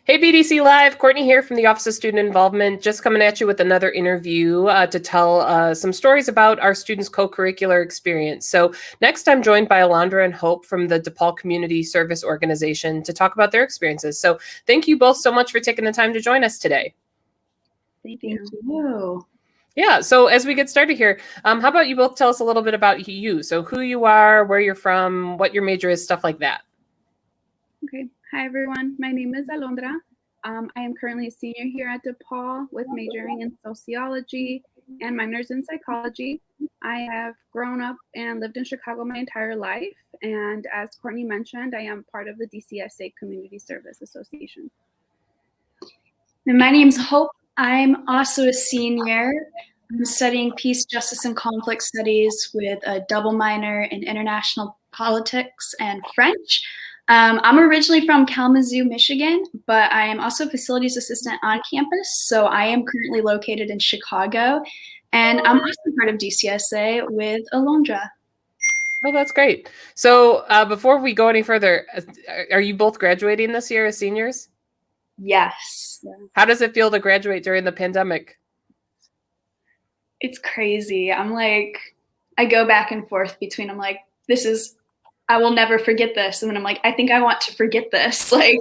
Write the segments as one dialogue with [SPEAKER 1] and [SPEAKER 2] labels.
[SPEAKER 1] Hey, BDC Live, Courtney here from the Office of Student Involvement, just coming at you with another interview to tell some stories about our students' co-curricular experience. So next I'm joined by Alondra and Hope from the DePaul Community Service Organization to talk about their experiences. So thank you both so much for taking the time to join us today.
[SPEAKER 2] Thank you.
[SPEAKER 1] Yeah, so as we get started here, how about you both tell us a little bit about you? So who you are, where you're from, what your major is, stuff like that.
[SPEAKER 2] Okay. Hi, everyone. My name is Alondra. I am currently a senior here at DePaul with majoring in sociology and minors in psychology. I have grown up and lived in Chicago my entire life. And as Courtney mentioned, I am part of the DCSA Community Service Association.
[SPEAKER 3] And my name's Hope. I'm also a senior. I'm studying peace, justice, and conflict studies with a double minor in international politics and French. I'm originally from Kalamazoo, Michigan, but I am also a facilities assistant on campus. So I am currently located in Chicago, and I'm also part of DCSA with Alondra.
[SPEAKER 1] Oh, that's great. So before we go any further, are you both graduating this year as seniors?
[SPEAKER 3] Yes.
[SPEAKER 1] How does it feel to graduate during the pandemic?
[SPEAKER 3] It's crazy. I go back and forth between, I will never forget this. And then I'm like, I think I want to forget this.
[SPEAKER 2] I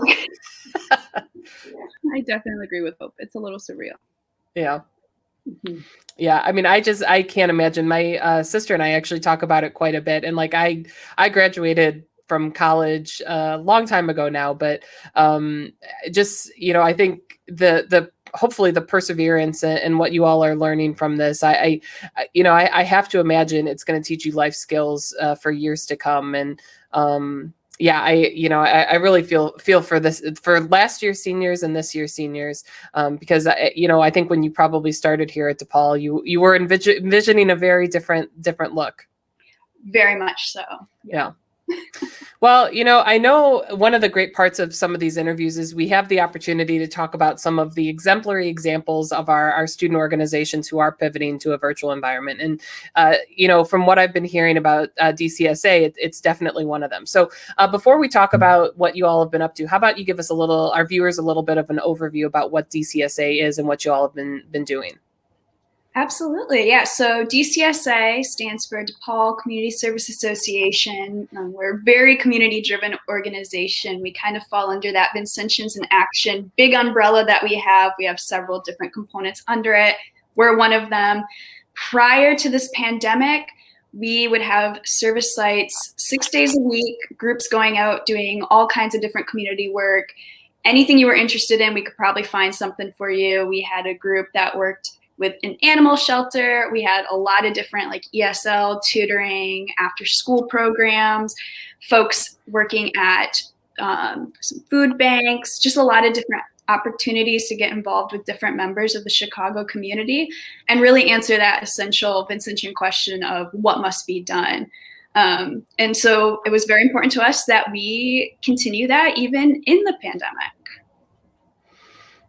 [SPEAKER 2] definitely agree with Hope. It's a little surreal.
[SPEAKER 1] Yeah. Mm-hmm. Yeah. I mean, I can't imagine. My sister and I actually talk about it quite a bit. And I graduated from college a long time ago now, but I think hopefully the perseverance and what you all are learning from this, I have to imagine it's going to teach you life skills for years to come. And I really feel for this, for last year's seniors and this year's seniors, because I think when you probably started here at DePaul, you were envisioning a very different look.
[SPEAKER 3] Very much so.
[SPEAKER 1] Yeah. Well, I know one of the great parts of some of these interviews is we have the opportunity to talk about some of the exemplary examples of our student organizations who are pivoting to a virtual environment. And, from what I've been hearing about DCSA, it's definitely one of them. So before we talk about what you all have been up to, how about you give us our viewers a little bit of an overview about what DCSA is and what you all have been doing?
[SPEAKER 3] Absolutely. Yeah. So DCSA stands for DePaul Community Service Association. We're a very community-driven organization. We kind of fall under that Vincentians in Action big umbrella that we have. We have several different components under it. We're one of them. Prior to this pandemic, we would have service sites 6 days a week, groups going out doing all kinds of different community work. Anything you were interested in, we could probably find something for you. We had a group that worked with an animal shelter. We had a lot of different ESL, tutoring, after school programs, folks working at some food banks, just a lot of different opportunities to get involved with different members of the Chicago community and really answer that essential Vincentian question of what must be done. And so it was very important to us that we continue that even in the pandemic.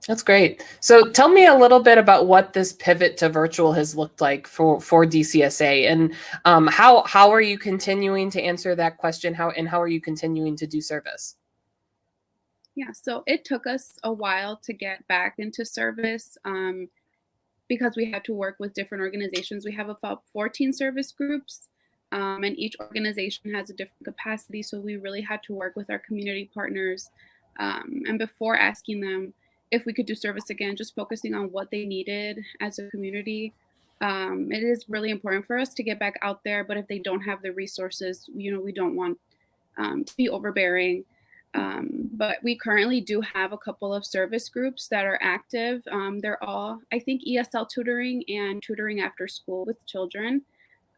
[SPEAKER 1] That's great. So tell me a little bit about what this pivot to virtual has looked like for DCSA, and how are you continuing to answer that question? How are you continuing to do service?
[SPEAKER 2] Yeah, so it took us a while to get back into service because we had to work with different organizations. We have about 14 service groups, and each organization has a different capacity. So we really had to work with our community partners, and before asking them if we could do service again, just focusing on what they needed as a community. It is really important for us to get back out there, but if they don't have the resources, we don't want to be overbearing. But we currently do have a couple of service groups that are active. They're all, I think, ESL tutoring and tutoring after school with children.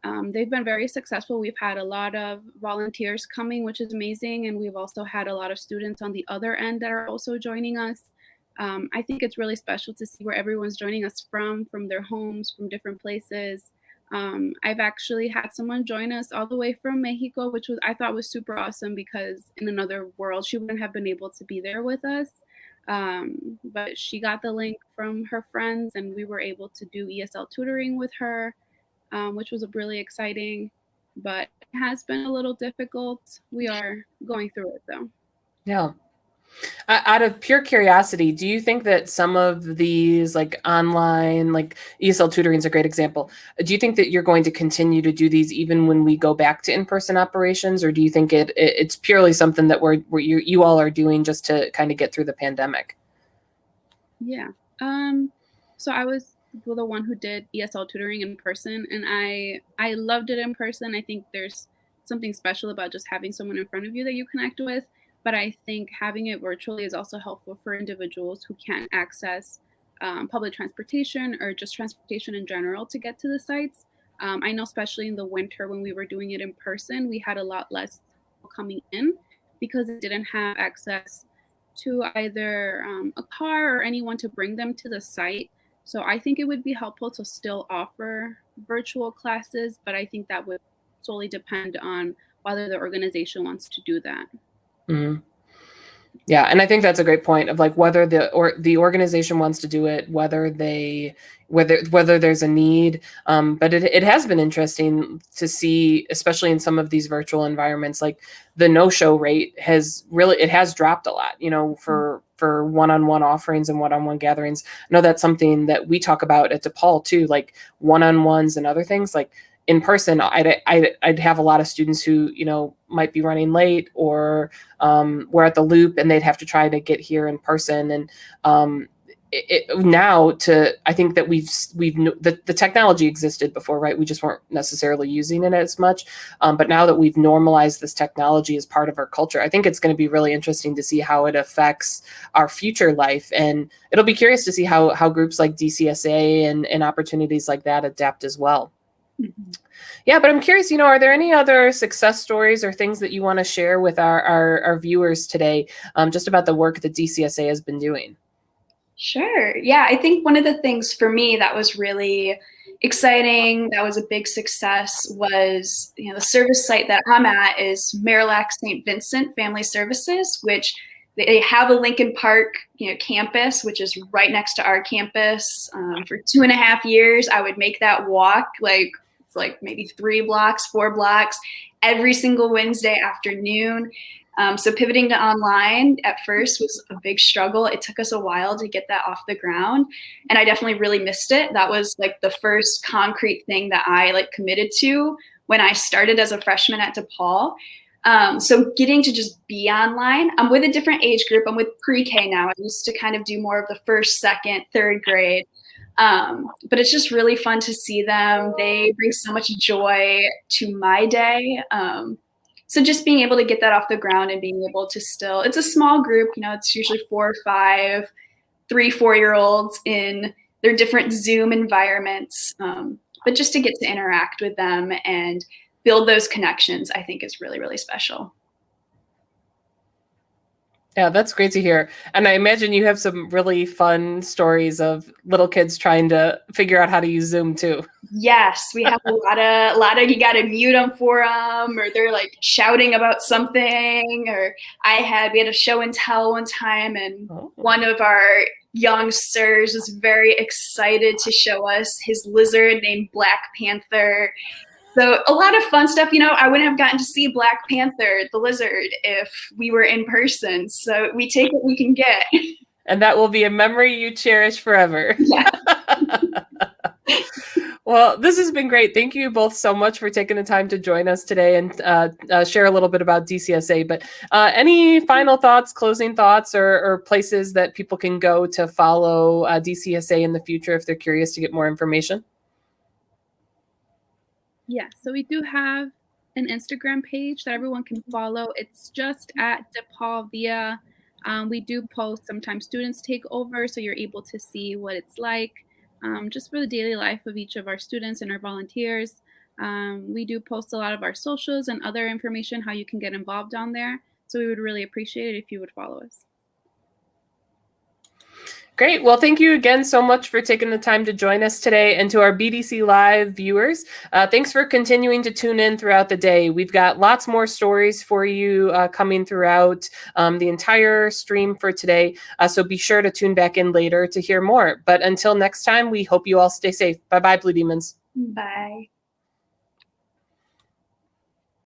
[SPEAKER 2] They've been very successful. We've had a lot of volunteers coming, which is amazing. And we've also had a lot of students on the other end that are also joining us. I think it's really special to see where everyone's joining us from their homes, from different places. I've actually had someone join us all the way from Mexico, which I thought was super awesome because in another world, she wouldn't have been able to be there with us. But she got the link from her friends and we were able to do ESL tutoring with her, which was really exciting, but it has been a little difficult. We are going through it though.
[SPEAKER 1] Yeah. Out of pure curiosity, do you think that some of these like online, like ESL tutoring is a great example. Do you think that you're going to continue to do these even when we go back to in-person operations, or do you think it's purely something that you all are doing just to kind of get through the pandemic?
[SPEAKER 2] Yeah. So I was the one who did ESL tutoring in person, and I loved it in person. I think there's something special about just having someone in front of you that you connect with. But I think having it virtually is also helpful for individuals who can't access public transportation or just transportation in general to get to the sites. I know, especially in the winter when we were doing it in person, we had a lot less people coming in because they didn't have access to either a car or anyone to bring them to the site. So I think it would be helpful to still offer virtual classes, but I think that would solely depend on whether the organization wants to do that.
[SPEAKER 1] Mhm. Yeah, and I think that's a great point of like whether the organization wants to do it, whether there's a need. But it has been interesting to see, especially in some of these virtual environments, like the no-show rate has dropped a lot. You know, for one-on-one offerings and one-on-one gatherings. I know that's something that we talk about at DePaul too, like one-on-ones and other things like. In person, I'd have a lot of students who, you know, might be running late or we're at the loop and they'd have to try to get here in person. And I think that the technology existed before, right? We just weren't necessarily using it as much. But now that we've normalized this technology as part of our culture, I think it's going to be really interesting to see how it affects our future life. And it'll be curious to see how groups like DCSA and opportunities like that adapt as well. Mm-hmm. Yeah, but I'm curious, you know, are there any other success stories or things that you want to share with our viewers today, just about the work that DCSA has been doing?
[SPEAKER 3] Sure. Yeah, I think one of the things for me that was really exciting, that was a big success, was, you know, the service site that I'm at is Marillac St. Vincent Family Services, which they have a Lincoln Park, you know, campus, which is right next to our campus. For 2.5 years, I would make that walk like maybe 3 blocks, 4 blocks every single Wednesday afternoon. So pivoting to online at first was a big struggle. It took us a while to get that off the ground, and I definitely really missed it. That was like the first concrete thing that I like committed to when I started as a freshman at DePaul. So getting to just be online, I'm with a different age group. I'm with pre-K now. I used to kind of do more of the first, second, third grade. But it's just really fun to see them. They bring so much joy to my day. So just being able to get that off the ground and being able to it's a small group, you know, it's usually 4 or 5, 3, 4-year-olds in their different Zoom environments. But just to get to interact with them and build those connections, I think is really, really special.
[SPEAKER 1] Yeah, that's great to hear. And I imagine you have some really fun stories of little kids trying to figure out how to use Zoom too.
[SPEAKER 3] Yes, we have a lot of you got to mute them for them, or they're like shouting about something. Or we had a show and tell one time, and one of our young sirs was very excited to show us his lizard named Black Panther. So a lot of fun stuff. You know, I wouldn't have gotten to see Black Panther, the lizard, if we were in person. So we take what we can get.
[SPEAKER 1] And that will be a memory you cherish forever.
[SPEAKER 3] Yeah.
[SPEAKER 1] Well, this has been great. Thank you both so much for taking the time to join us today and share a little bit about DCSA. But any final thoughts, closing thoughts, or places that people can go to follow DCSA in the future if they're curious to get more information?
[SPEAKER 2] Yeah, so we do have an Instagram page that everyone can follow. It's just at DePaul Via. We do post, sometimes students take over, so you're able to see what it's like just for the daily life of each of our students and our volunteers. We do post a lot of our socials and other information, how you can get involved on there. So we would really appreciate it if you would follow us.
[SPEAKER 1] Great. Well, thank you again so much for taking the time to join us today. And to our BDC Live viewers, thanks for continuing to tune in throughout the day. We've got lots more stories for you coming throughout the entire stream for today. So be sure to tune back in later to hear more. But until next time, we hope you all stay safe. Bye-bye, Blue Demons.
[SPEAKER 3] Bye.